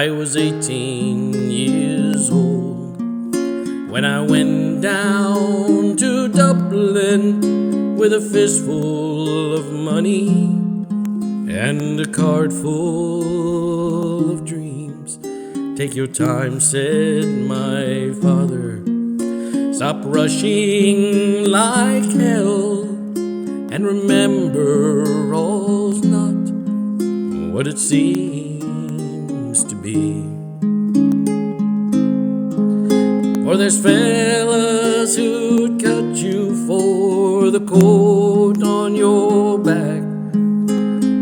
I was 18 years old when I went down to Dublin with a fistful of money and a cart full of dreams. Take your time, said my father. Stop rushing like hell and remember all's not what it seems to be. For there's fellas who'd cut you for the coat on your back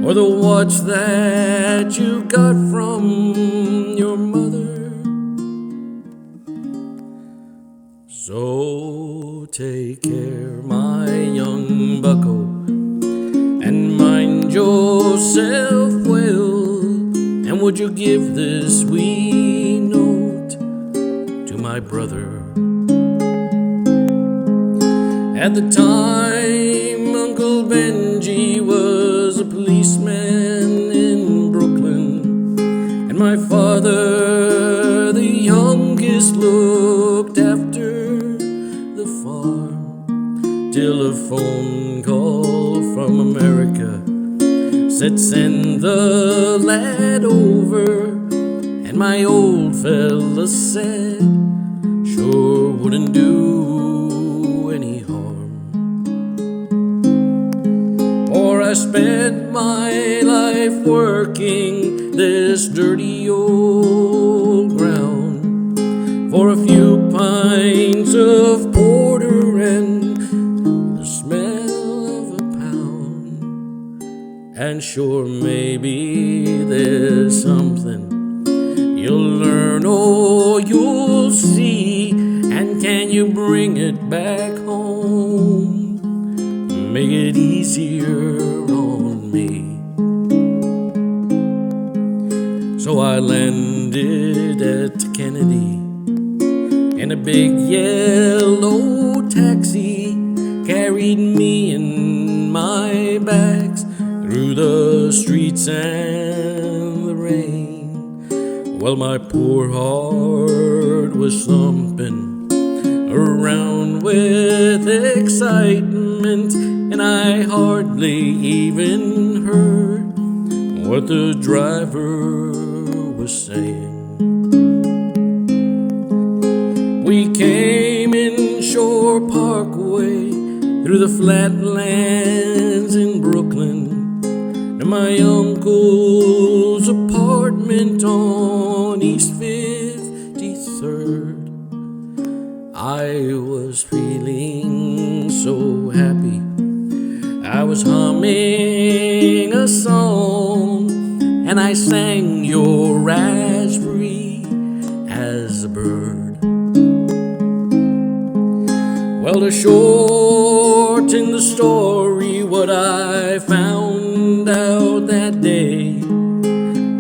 or the watch that you got from your mother. So take care, my young bucko, and mind yourself well. And would you give this wee note to my brother? At the time, Uncle Benji was a policeman in Brooklyn, and my father, the youngest, looked after the farm till a phone call from America said send the lad over, and my old fella said sure wouldn't do any harm. For I spent my life working this dirty old ground for a few pints of porter and the smell of a pound. And sure, maybe there's something you'll learn or you'll see. And can you bring it back home? Make it easier on me. So I landed at Kennedy in a big yellow taxi, carried me and my bags through the streets and the rain. Well, my poor heart was thumping around with excitement, and I hardly even heard what the driver was saying. We came in Shore Parkway through the flatlands in Brooklyn to my uncle's apartment on East 53rd. I was feeling so happy, I was humming a song, and I sang "Your Raspberry" as a bird. Well, to shorten the story, what I found out that day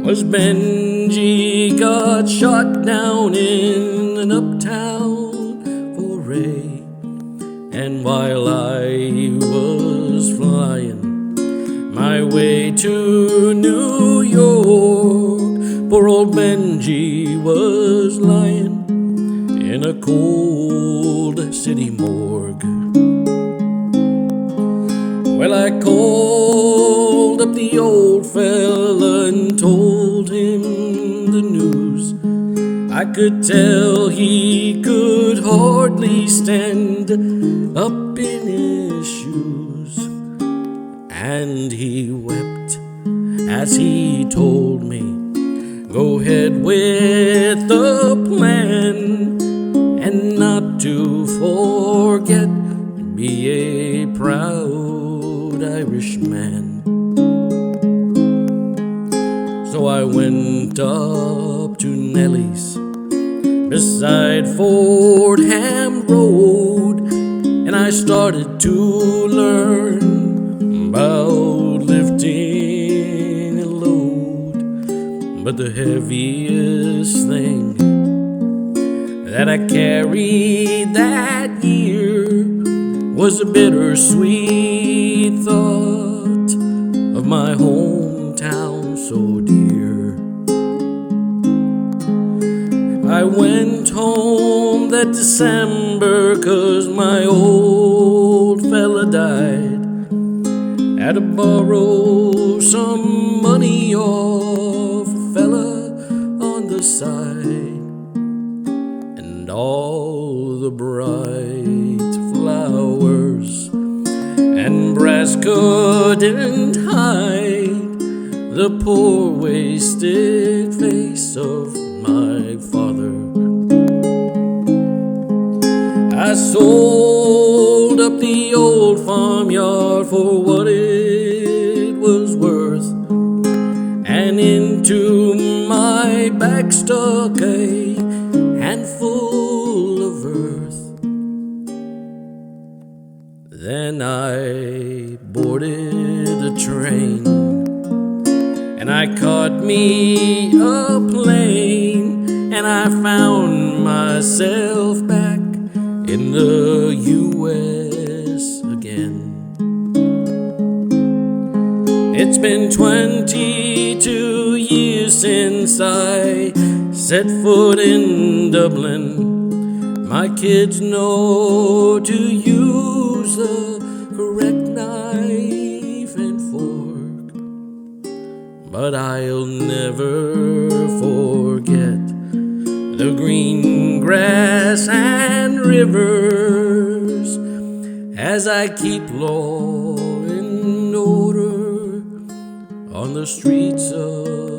was Benji got shot down in an uptown foray. And while I was flying my way to New York, poor old Benji was lying in a cold city morgue. Well, I called up the old fella and told him the news. I could tell he could hardly stand up in his shoes, and he wept as he told me, go ahead with the plan, and not to forget, be a proud Irishman. So I went up to Nellie's beside Fordham Road, and I started to learn about lifting a load. But the heaviest thing that I carried that year was a bittersweet thought of my hometown so dear. I went home that December 'cause my old fella died. Had to borrow some money off a fella on the side. And all the bright flowers and brass couldn't hide the poor wasted face of my father. I sold up the old farmyard for what it was worth, and into my back stuck a handful of earth. Then I boarded a train, and I caught me a plane, and I found myself back in the U.S. again. It's been 22 years since I set foot in Dublin. My kids know to use the correct knife and fork, but I'll never forget the green grass and rivers as I keep law and order on the streets of